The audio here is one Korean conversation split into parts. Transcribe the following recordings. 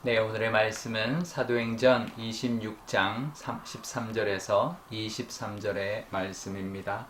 네, 오늘의 말씀은 사도행전 26장 13절에서 23절의 말씀입니다.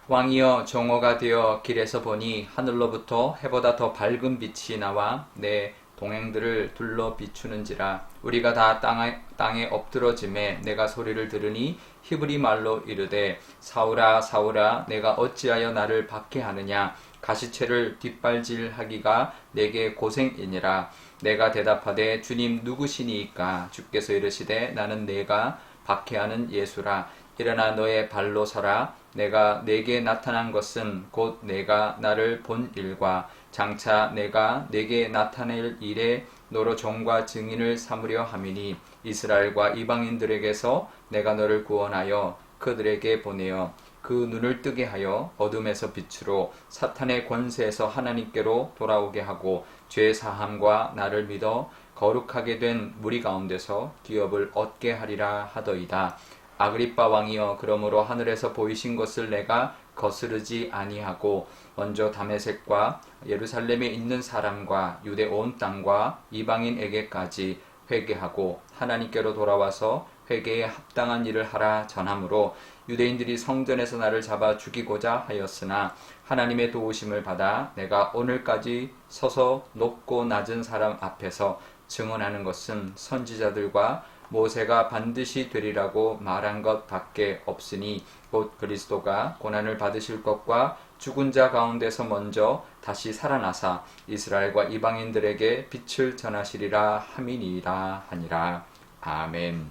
왕이여, 종호가 되어 길에서 보니 하늘로부터 해보다 더 밝은 빛이 나와 내 동행들을 둘러 비추는지라. 우리가 다 땅에 엎드러짐에 내가 소리를 들으니 히브리 말로 이르되, 사울아 사울아, 내가 어찌하여 나를 박해하느냐. 가시체를 뒷발질하기가 내게 고생이니라. 내가 대답하되, 주님 누구시니이까? 주께서 이르시되, 나는 내가 박해하는 예수라. 일어나 너의 발로 서라. 내가 내게 나타난 것은 곧 내가 나를 본 일과 장차 내가 내게 나타낼 일에 너로 종과 증인을 삼으려 함이니, 이스라엘과 이방인들에게서 내가 너를 구원하여 그들에게 보내어 그 눈을 뜨게 하여 어둠에서 빛으로, 사탄의 권세에서 하나님께로 돌아오게 하고, 죄 사함과 나를 믿어 거룩하게 된 무리 가운데서 기업을 얻게 하리라 하더이다. 아그리빠 왕이여, 그러므로 하늘에서 보이신 것을 내가 거스르지 아니하고 먼저 다메섹과 예루살렘에 있는 사람과 유대 온 땅과 이방인에게까지 회개하고 하나님께로 돌아와서 회개에 합당한 일을 하라 전하므로, 유대인들이 성전에서 나를 잡아 죽이고자 하였으나 하나님의 도우심을 받아 내가 오늘까지 서서 높고 낮은 사람 앞에서 증언하는 것은 선지자들과 모세가 반드시 되리라고 말한 것 밖에 없으니, 곧 그리스도가 고난을 받으실 것과 죽은 자 가운데서 먼저 다시 살아나사 이스라엘과 이방인들에게 빛을 전하시리라 함이니라 하니라. 아멘.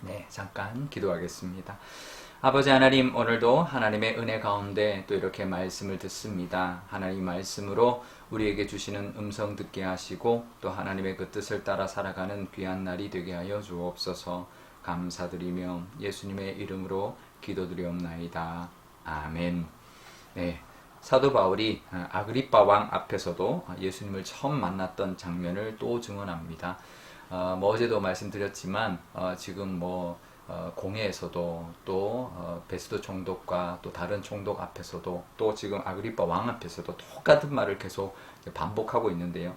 네, 잠깐 기도하겠습니다. 아버지 하나님, 오늘도 하나님의 은혜 가운데 또 이렇게 말씀을 듣습니다. 하나님 말씀으로 우리에게 주시는 음성 듣게 하시고 또 하나님의 그 뜻을 따라 살아가는 귀한 날이 되게 하여 주옵소서. 감사드리며 예수님의 이름으로 기도드리옵나이다. 아멘. 네, 사도 바울이 아그리빠 왕 앞에서도 예수님을 처음 만났던 장면을 또 증언합니다. 어제도 말씀드렸지만 지금 공회에서도 또 베스도 총독과 또 다른 총독 앞에서도 또 지금 아그리빠 왕 앞에서도 똑같은 말을 계속 반복하고 있는데요.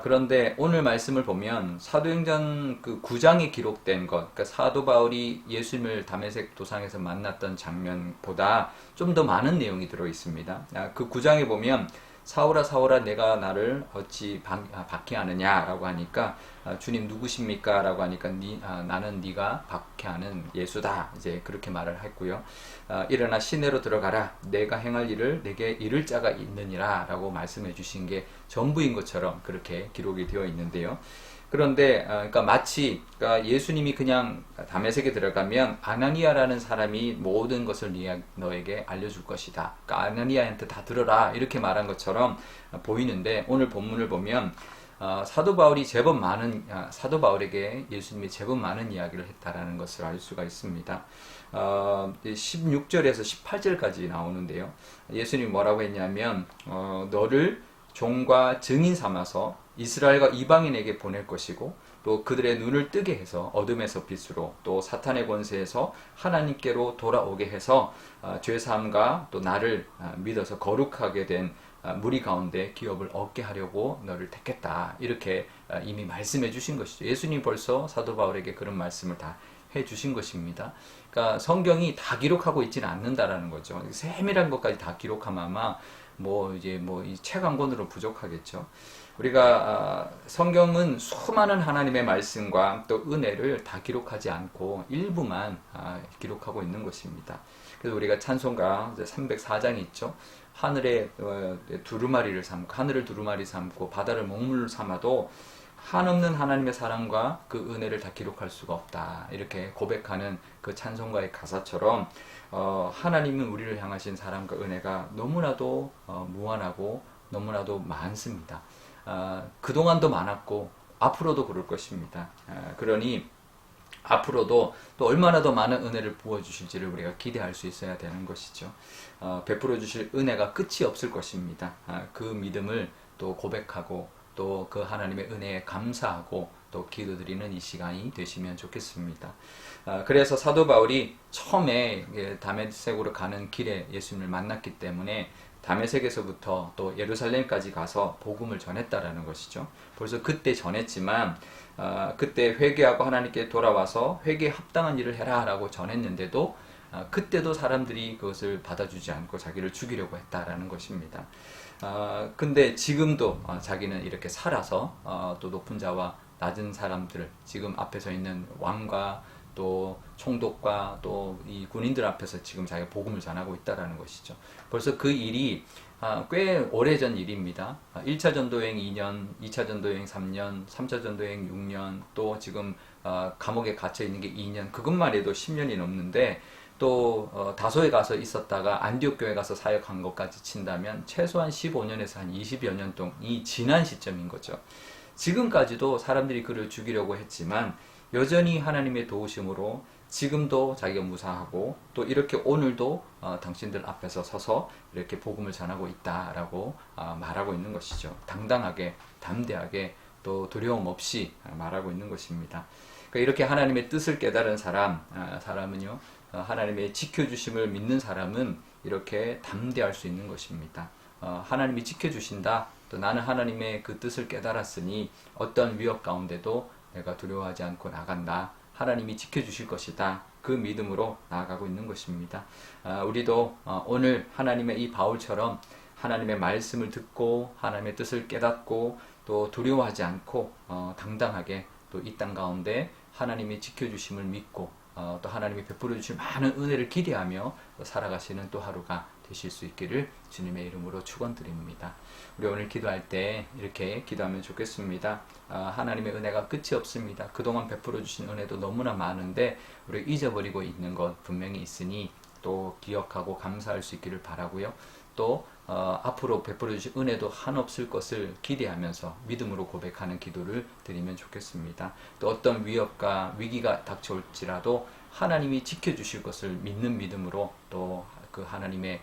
그런데 오늘 말씀을 보면 사도행전 그 9장에 기록된 것, 그러니까 사도 바울이 예수님을 다메섹 도상에서 만났던 장면보다 좀 더 많은 내용이 들어 있습니다. 그 9장에 보면 사울아 사울아, 내가 나를 어찌 박해하느냐 라고 하니까, 주님 누구십니까? 라고 하니까 나는 네가 박해하는 예수다, 이제 그렇게 말을 했고요. 일어나 시내로 들어가라, 내가 행할 일을 내게 이를 자가 있느니라 라고 말씀해 주신 게 전부인 것처럼 그렇게 기록이 되어 있는데요. 그런데 그러니까 마치 예수님이 그냥 다메섹에 들어가면 아나니아라는 사람이 모든 것을 너에게 알려줄 것이다, 그러니까 아나니아한테 다 들어라, 이렇게 말한 것처럼 보이는데, 오늘 본문을 보면 사도 바울에게 예수님이 제법 많은 이야기를 했다라는 것을 알 수가 있습니다. 16절에서 18절까지 나오는데요. 예수님이 뭐라고 했냐면, 너를 종과 증인 삼아서 이스라엘과 이방인에게 보낼 것이고, 또 그들의 눈을 뜨게 해서 어둠에서 빛으로, 또 사탄의 권세에서 하나님께로 돌아오게 해서 죄사함과 또 나를 믿어서 거룩하게 된 무리 가운데 기업을 얻게 하려고 너를 택했다, 이렇게 이미 말씀해 주신 것이죠. 예수님 벌써 사도 바울에게 그런 말씀을 다 해 주신 것입니다. 그러니까 성경이 다 기록하고 있지는 않는다라는 거죠. 세밀한 것까지 다 기록하면 아마 이 책 한 권으로 부족하겠죠. 우리가 성경은 수많은 하나님의 말씀과 또 은혜를 다 기록하지 않고 일부만 기록하고 있는 것입니다. 그래서 우리가 찬송가 304장이 있죠. 하늘을 두루마리 삼고 바다를 먹물 삼아도 한없는 하나님의 사랑과 그 은혜를 다 기록할 수가 없다, 이렇게 고백하는 그 찬송가의 가사처럼 하나님은 우리를 향하신 사랑과 은혜가 너무나도 무한하고 너무나도 많습니다. 그동안도 많았고 앞으로도 그럴 것입니다. 그러니 앞으로도 또 얼마나 더 많은 은혜를 부어주실지를 우리가 기대할 수 있어야 되는 것이죠. 베풀어 주실 은혜가 끝이 없을 것입니다. 그 믿음을 또 고백하고 또 그 하나님의 은혜에 감사하고 또 기도드리는 이 시간이 되시면 좋겠습니다. 그래서 사도 바울이 처음에 다메섹으로 가는 길에 예수님을 만났기 때문에 다메섹에서부터 또 예루살렘까지 가서 복음을 전했다라는 것이죠. 벌써 그때 전했지만 그때 회개하고 하나님께 돌아와서 회개에 합당한 일을 해라라고 전했는데도 그때도 사람들이 그것을 받아주지 않고 자기를 죽이려고 했다라는 것입니다. 근데 지금도 자기는 이렇게 살아서 또 높은 자와 낮은 사람들, 지금 앞에 서 있는 왕과 또 총독과 또 이 군인들 앞에서 지금 자기가 복음을 전하고 있다라는 것이죠. 벌써 그 일이 꽤 오래전 일입니다. 1차 전도여행 2년, 2차 전도여행 3년, 3차 전도여행 6년, 또 지금 감옥에 gat혀 있는 게 2년, 그것만 해도 10년이 넘는데 또 다소에 가서 있었다가 안디옥 교회 가서 사역한 것까지 친다면 최소한 15년에서 한 20여 년 동안이 지난 시점인 거죠. 지금까지도 사람들이 그를 죽이려고 했지만 여전히 하나님의 도우심으로 지금도 자기가 무사하고 또 이렇게 오늘도 당신들 앞에서 서서 이렇게 복음을 전하고 있다라고 말하고 있는 것이죠. 당당하게, 담대하게, 또 두려움 없이 말하고 있는 것입니다. 그러니까 이렇게 하나님의 뜻을 깨달은 사람은요, 하나님의 지켜주심을 믿는 사람은 이렇게 담대할 수 있는 것입니다. 하나님이 지켜주신다. 또 나는 하나님의 그 뜻을 깨달았으니 어떤 위협 가운데도 내가 두려워하지 않고 나간다. 하나님이 지켜주실 것이다. 그 믿음으로 나아가고 있는 것입니다. 우리도 오늘 하나님의 이 바울처럼 하나님의 말씀을 듣고 하나님의 뜻을 깨닫고 또 두려워하지 않고 당당하게 또 이 땅 가운데 하나님이 지켜주심을 믿고 또 하나님이 베풀어 주실 많은 은혜를 기대하며 살아가시는 또 하루가 되실 수 있기를 주님의 이름으로 축원드립니다. 우리 오늘 기도할 때 이렇게 기도하면 좋겠습니다. 하나님의 은혜가 끝이 없습니다. 그동안 베풀어 주신 은혜도 너무나 많은데 우리 잊어버리고 있는 것 분명히 있으니 또 기억하고 감사할 수 있기를 바라고요. 또 앞으로 베풀어 주실 은혜도 한없을 것을 기대하면서 믿음으로 고백하는 기도를 드리면 좋겠습니다. 또 어떤 위협과 위기가 닥쳐올지라도 하나님이 지켜주실 것을 믿는 믿음으로 또 그 하나님의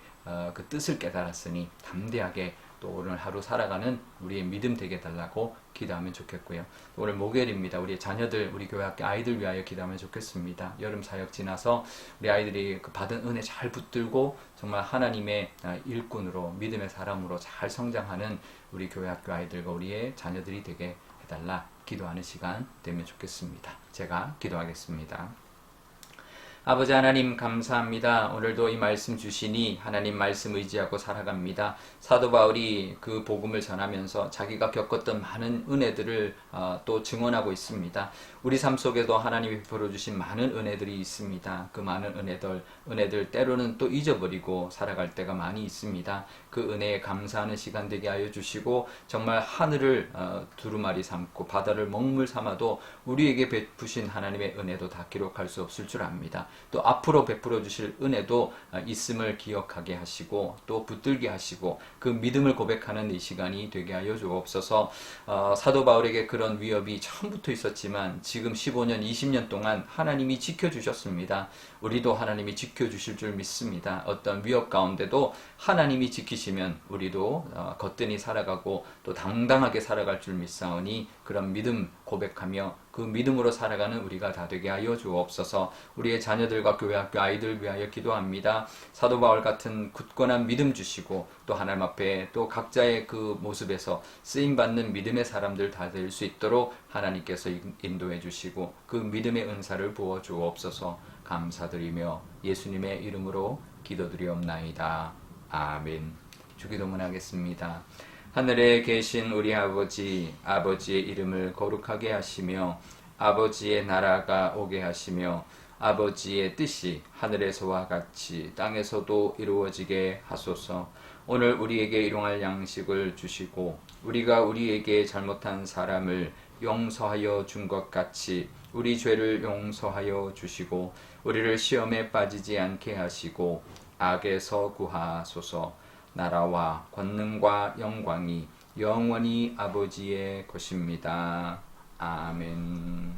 그 뜻을 깨달았으니 담대하게 또 오늘 하루 살아가는 우리의 믿음 되게 달라고 기도하면 좋겠고요. 오늘 목요일입니다. 우리 자녀들, 우리 교회 학교 아이들 위하여 기도하면 좋겠습니다. 여름 사역 지나서 우리 아이들이 그 받은 은혜 잘 붙들고 정말 하나님의 일꾼으로 믿음의 사람으로 잘 성장하는 우리 교회 학교 아이들과 우리의 자녀들이 되게 해달라 기도하는 시간 되면 좋겠습니다. 제가 기도하겠습니다. 아버지 하나님 감사합니다. 오늘도 이 말씀 주시니 하나님 말씀 의지하고 살아갑니다. 사도 바울이 그 복음을 전하면서 자기가 겪었던 많은 은혜들을 또 증언하고 있습니다. 우리 삶 속에도 하나님이 베풀어 주신 많은 은혜들이 있습니다. 그 많은 은혜들 때로는 또 잊어버리고 살아갈 때가 많이 있습니다. 그 은혜에 감사하는 시간 되게 하여 주시고 정말 하늘을 두루마리 삼고 바다를 먹물 삼아도 우리에게 베푸신 하나님의 은혜도 다 기록할 수 없을 줄 압니다. 또 앞으로 베풀어 주실 은혜도 있음을 기억하게 하시고 또 붙들게 하시고 그 믿음을 고백하는 이 시간이 되게 하여 주옵소서. 사도 바울에게 그런 위협이 처음부터 있었지만 지금 15년, 20년 동안 하나님이 지켜주셨습니다. 우리도 하나님이 지켜주실 줄 믿습니다. 어떤 위협 가운데도 하나님이 지키시면 우리도 거뜬히 살아가고 또 당당하게 살아갈 줄 믿사오니 그런 믿음 고백하며 그 믿음으로 살아가는 우리가 다 되게 하여 주옵소서. 우리의 자녀들과 교회 학교 아이들 위하여 기도합니다. 사도 바울 같은 굳건한 믿음 주시고 또 하나님 앞에 또 각자의 그 모습에서 쓰임받는 믿음의 사람들 다 될 수 있도록 하나님께서 인도해 주시고 그 믿음의 은사를 부어 주옵소서. 감사드리며 예수님의 이름으로 기도드리옵나이다. 아멘. 주기도문 하겠습니다. 하늘에 계신 우리 아버지, 아버지의 이름을 거룩하게 하시며 아버지의 나라가 오게 하시며 아버지의 뜻이 하늘에서와 같이 땅에서도 이루어지게 하소서. 오늘 우리에게 일용할 양식을 주시고 우리가 우리에게 잘못한 사람을 용서하여 준 것 같이 우리 죄를 용서하여 주시고 우리를 시험에 빠지지 않게 하시고 악에서 구하소서. 나라와 권능과 영광이 영원히 아버지의 것입니다. 아멘.